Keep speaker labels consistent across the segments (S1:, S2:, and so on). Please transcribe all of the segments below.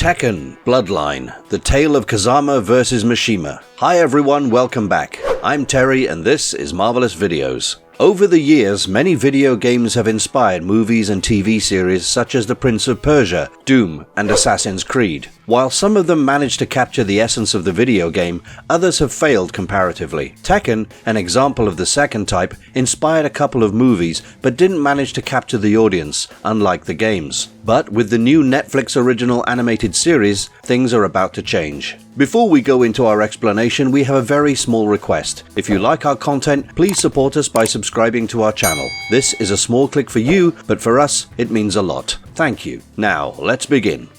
S1: Tekken Bloodline, the tale of Kazama vs Mishima. Hi everyone, welcome back. I'm Terry and this is Marvelous Videos. Over the years, many video games have inspired movies and TV series such as The Prince of Persia, Doom, and Assassin's Creed. While some of them managed to capture the essence of the video game, others have failed comparatively. Tekken, an example of the second type, inspired a couple of movies but didn't manage to capture the audience, unlike the games. But with the new Netflix original animated series, things are about to change. Before we go into our explanation, we have a very small request. If you like our content, please support us by subscribing to our channel. This is a small click for you, but for us, it means a lot. Thank you. Now, let's begin.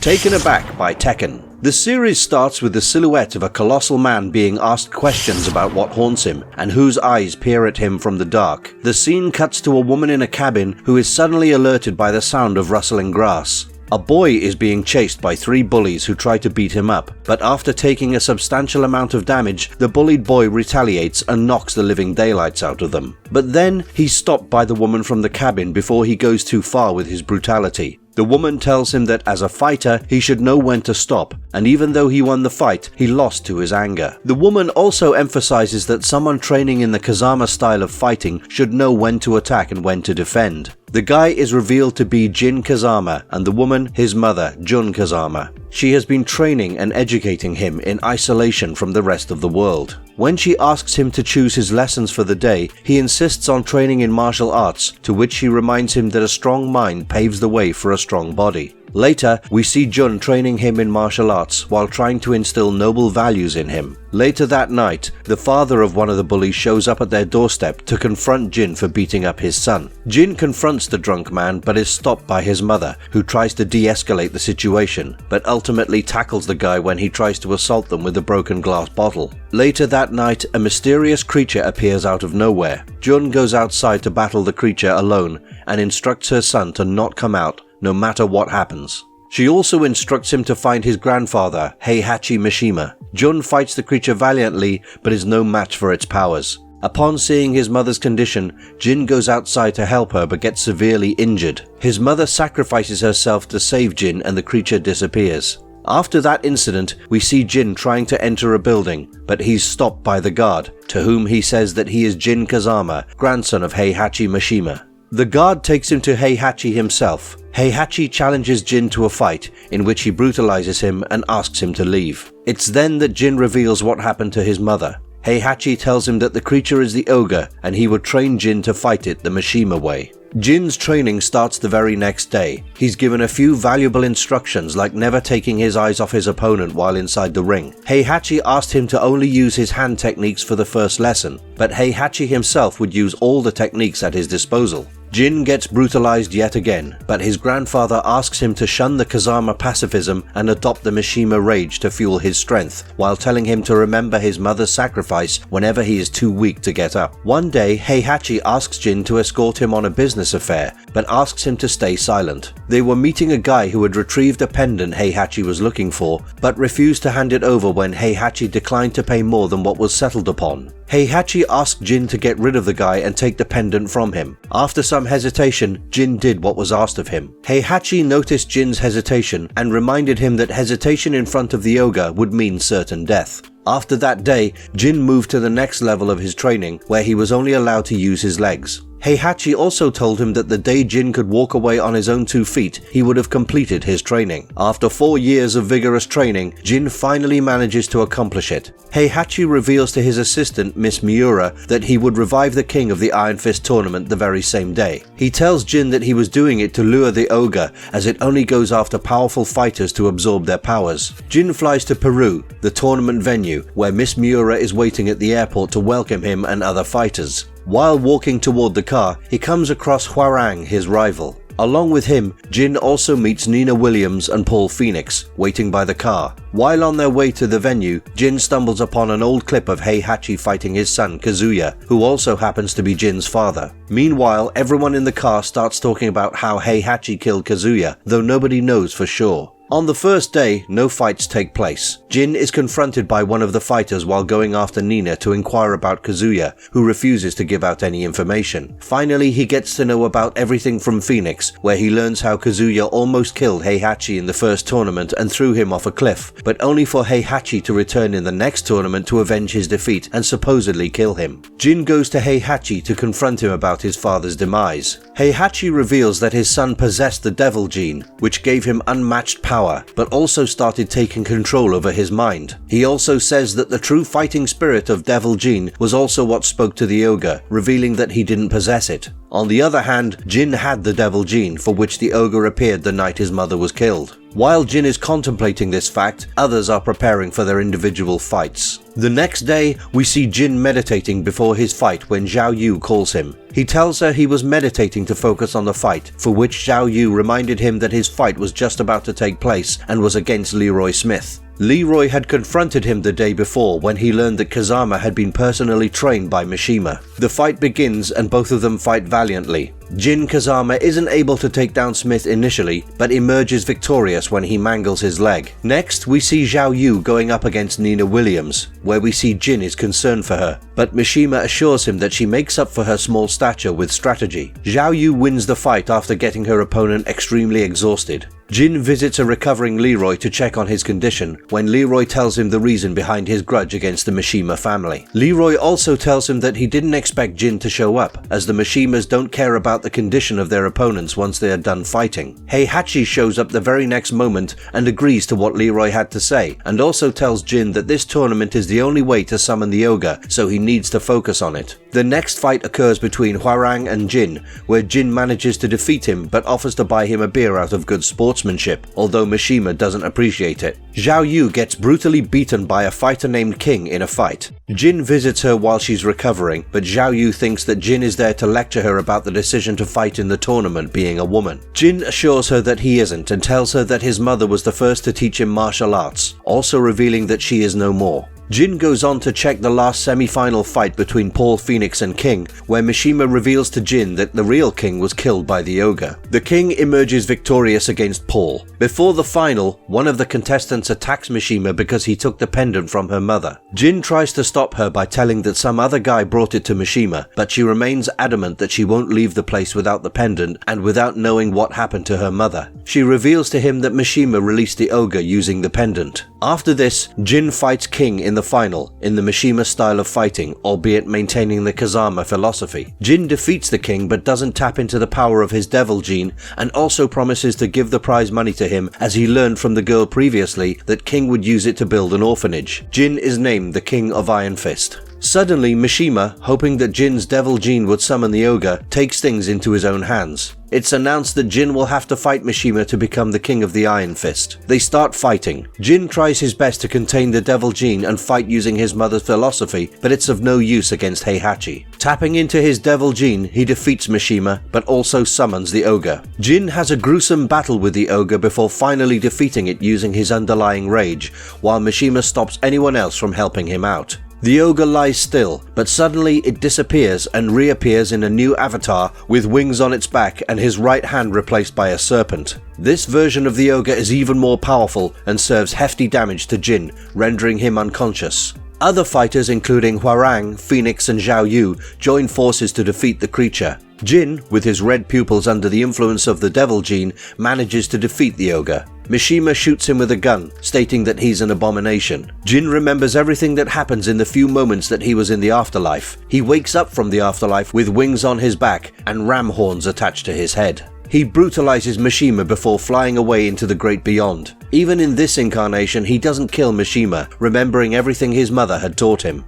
S1: Taken Aback by Tekken. The series starts with the silhouette of a colossal man being asked questions about what haunts him and whose eyes peer at him from the dark. The scene cuts to a woman in a cabin who is suddenly alerted by the sound of rustling grass. A boy is being chased by three bullies who try to beat him up, but after taking a substantial amount of damage, the bullied boy retaliates and knocks the living daylights out of them. But then he's stopped by the woman from the cabin before he goes too far with his brutality. The woman tells him that as a fighter, he should know when to stop, and even though he won the fight, he lost to his anger. The woman also emphasizes that someone training in the Kazama style of fighting should know when to attack and when to defend. The guy is revealed to be Jin Kazama, and the woman his mother, Jun Kazama. She has been training and educating him in isolation from the rest of the world. When she asks him to choose his lessons for the day, he insists on training in martial arts, to which she reminds him that a strong mind paves the way for a strong body. Later, we see Jun training him in martial arts while trying to instill noble values in him. Later that night, the father of one of the bullies shows up at their doorstep to confront Jin for beating up his son. Jin confronts the drunk man but is stopped by his mother, who tries to de-escalate the situation, but ultimately tackles the guy when he tries to assault them with a broken glass bottle. Later that night, a mysterious creature appears out of nowhere. Jun goes outside to battle the creature alone and instructs her son to not come out no matter what happens. She also instructs him to find his grandfather, Heihachi Mishima. Jun fights the creature valiantly but is no match for its powers. Upon seeing his mother's condition, Jin goes outside to help her but gets severely injured. His mother sacrifices herself to save Jin and the creature disappears. After that incident, we see Jin trying to enter a building, but he's stopped by the guard, to whom he says that he is Jin Kazama, grandson of Heihachi Mishima. The guard takes him to Heihachi himself. Heihachi challenges Jin to a fight, in which he brutalizes him and asks him to leave. It's then that Jin reveals what happened to his mother. Heihachi tells him that the creature is the ogre, and he would train Jin to fight it the Mishima way. Jin's training starts the very next day. He's given a few valuable instructions like never taking his eyes off his opponent while inside the ring. Heihachi asked him to only use his hand techniques for the first lesson, but Heihachi himself would use all the techniques at his disposal. Jin gets brutalized yet again, but his grandfather asks him to shun the Kazama pacifism and adopt the Mishima rage to fuel his strength, while telling him to remember his mother's sacrifice whenever he is too weak to get up. One day, Heihachi asks Jin to escort him on a business affair, but asks him to stay silent. They were meeting a guy who had retrieved a pendant Heihachi was looking for, but refused to hand it over when Heihachi declined to pay more than what was settled upon. Heihachi asked Jin to get rid of the guy and take the pendant from him. After some hesitation, Jin did what was asked of him. Heihachi noticed Jin's hesitation and reminded him that hesitation in front of the ogre would mean certain death. After that day, Jin moved to the next level of his training, where he was only allowed to use his legs. Heihachi also told him that the day Jin could walk away on his own 2 feet, he would have completed his training. After 4 years of vigorous training, Jin finally manages to accomplish it. Heihachi reveals to his assistant, Miss Miura, that he would revive the king of the Iron Fist tournament the very same day. He tells Jin that he was doing it to lure the ogre, as it only goes after powerful fighters to absorb their powers. Jin flies to Peru, the tournament venue, where Miss Miura is waiting at the airport to welcome him and other fighters. While walking toward the car, he comes across Hwoarang, his rival. Along with him, Jin also meets Nina Williams and Paul Phoenix, waiting by the car. While on their way to the venue, Jin stumbles upon an old clip of Heihachi fighting his son Kazuya, who also happens to be Jin's father. Meanwhile, everyone in the car starts talking about how Heihachi killed Kazuya, though nobody knows for sure. On the first day, no fights take place. Jin is confronted by one of the fighters while going after Nina to inquire about Kazuya, who refuses to give out any information. Finally, he gets to know about everything from Phoenix, where he learns how Kazuya almost killed Heihachi in the first tournament and threw him off a cliff, but only for Heihachi to return in the next tournament to avenge his defeat and supposedly kill him. Jin goes to Heihachi to confront him about his father's demise. Heihachi reveals that his son possessed the devil gene, which gave him unmatched power, but also started taking control over his mind. He also says that the true fighting spirit of Devil Gene was also what spoke to the ogre, revealing that he didn't possess it. On the other hand, Jin had the Devil Gene, for which the ogre appeared the night his mother was killed. While Jin is contemplating this fact, others are preparing for their individual fights. The next day, we see Jin meditating before his fight when Zhao Yu calls him. He tells her he was meditating to focus on the fight, for which Zhao Yu reminded him that his fight was just about to take place and was against Leroy Smith. Leroy had confronted him the day before when he learned that Kazama had been personally trained by Mishima. The fight begins and both of them fight valiantly. Jin Kazama isn't able to take down Smith initially, but emerges victorious when he mangles his leg. Next, we see Zhao Yu going up against Nina Williams, where we see Jin is concerned for her, but Mishima assures him that she makes up for her small stature with strategy. Zhao Yu wins the fight after getting her opponent extremely exhausted. Jin visits a recovering Leroy to check on his condition when Leroy tells him the reason behind his grudge against the Mishima family. Leroy also tells him that he didn't expect Jin to show up, as the Mishimas don't care about the condition of their opponents once they are done fighting. Heihachi shows up the very next moment and agrees to what Leroy had to say, and also tells Jin that this tournament is the only way to summon the ogre, so he needs to focus on it. The next fight occurs between Hwarang and Jin, where Jin manages to defeat him but offers to buy him a beer out of good sportsmanship, although Mishima doesn't appreciate it. Zhao Yu gets brutally beaten by a fighter named King in a fight. Jin visits her while she's recovering, but Zhao Yu thinks that Jin is there to lecture her about the decision to fight in the tournament being a woman. Jin assures her that he isn't and tells her that his mother was the first to teach him martial arts, also revealing that she is no more. Jin goes on to check the last semi-final fight between Paul Phoenix and King, where Mishima reveals to Jin that the real King was killed by the ogre. The King emerges victorious against Paul. Before the final, one of the contestants attacks Mishima because he took the pendant from her mother. Jin tries to stop her by telling that some other guy brought it to Mishima, but she remains adamant that she won't leave the place without the pendant and without knowing what happened to her mother. She reveals to him that Mishima released the ogre using the pendant. After this, Jin fights King in the final, in the Mishima style of fighting, albeit maintaining the Kazama philosophy. Jin defeats the King but doesn't tap into the power of his devil gene, and also promises to give the prize money to him, as he learned from the girl previously that King would use it to build an orphanage. Jin is named the King of Iron Fist. Suddenly, Mishima, hoping that Jin's devil gene would summon the ogre, takes things into his own hands. It's announced that Jin will have to fight Mishima to become the King of the Iron Fist. They start fighting. Jin tries his best to contain the devil gene and fight using his mother's philosophy, but it's of no use against Heihachi. Tapping into his devil gene, he defeats Mishima, but also summons the ogre. Jin has a gruesome battle with the ogre before finally defeating it using his underlying rage, while Mishima stops anyone else from helping him out. The ogre lies still, but suddenly it disappears and reappears in a new avatar with wings on its back and his right hand replaced by a serpent. This version of the ogre is even more powerful and serves hefty damage to Jin, rendering him unconscious. Other fighters including Hwarang, Phoenix and Zhao Yu join forces to defeat the creature. Jin, with his red pupils under the influence of the devil gene, manages to defeat the ogre. Mishima shoots him with a gun, stating that he's an abomination. Jin remembers everything that happens in the few moments that he was in the afterlife. He wakes up from the afterlife with wings on his back and ram horns attached to his head. He brutalizes Mishima before flying away into the great beyond. Even in this incarnation, he doesn't kill Mishima, remembering everything his mother had taught him.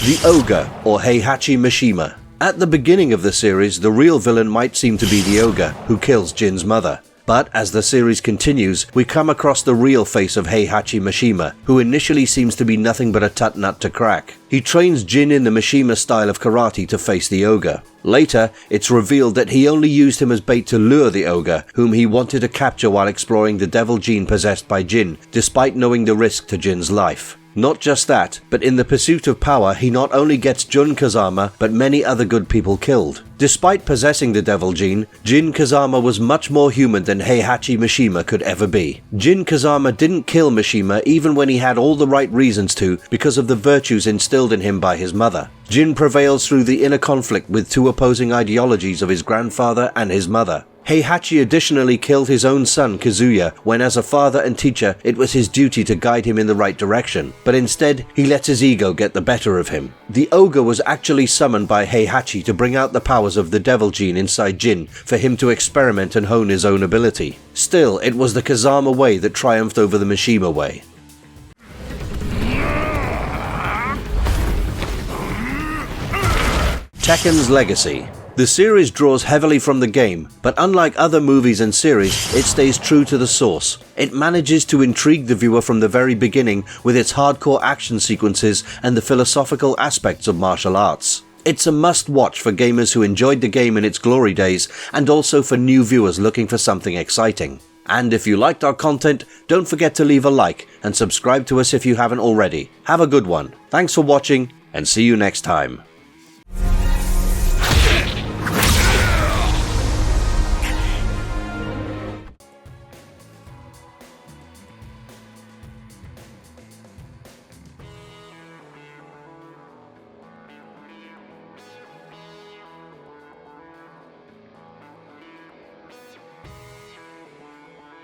S1: The Ogre, or Heihachi Mishima. At the beginning of the series, the real villain might seem to be the ogre, who kills Jin's mother. But as the series continues, we come across the real face of Heihachi Mishima, who initially seems to be nothing but a tut nut to crack. He trains Jin in the Mishima style of karate to face the ogre. Later, it's revealed that he only used him as bait to lure the ogre, whom he wanted to capture while exploring the devil gene possessed by Jin, despite knowing the risk to Jin's life. Not just that, but in the pursuit of power he not only gets Jun Kazama, but many other good people killed. Despite possessing the devil gene, Jin Kazama was much more human than Heihachi Mishima could ever be. Jin Kazama didn't kill Mishima even when he had all the right reasons to because of the virtues instilled in him by his mother. Jin prevails through the inner conflict with two opposing ideologies of his grandfather and his mother. Heihachi additionally killed his own son Kazuya when as a father and teacher it was his duty to guide him in the right direction, but instead he let his ego get the better of him. The ogre was actually summoned by Heihachi to bring out the powers of the devil gene inside Jin for him to experiment and hone his own ability. Still, it was the Kazama way that triumphed over the Mishima way. Tekken's legacy. The series draws heavily from the game, but unlike other movies and series, it stays true to the source. It manages to intrigue the viewer from the very beginning with its hardcore action sequences and the philosophical aspects of martial arts. It's a must-watch for gamers who enjoyed the game in its glory days, and also for new viewers looking for something exciting. And if you liked our content, don't forget to leave a like and subscribe to us if you haven't already. Have a good one. Thanks for watching, and see you next time.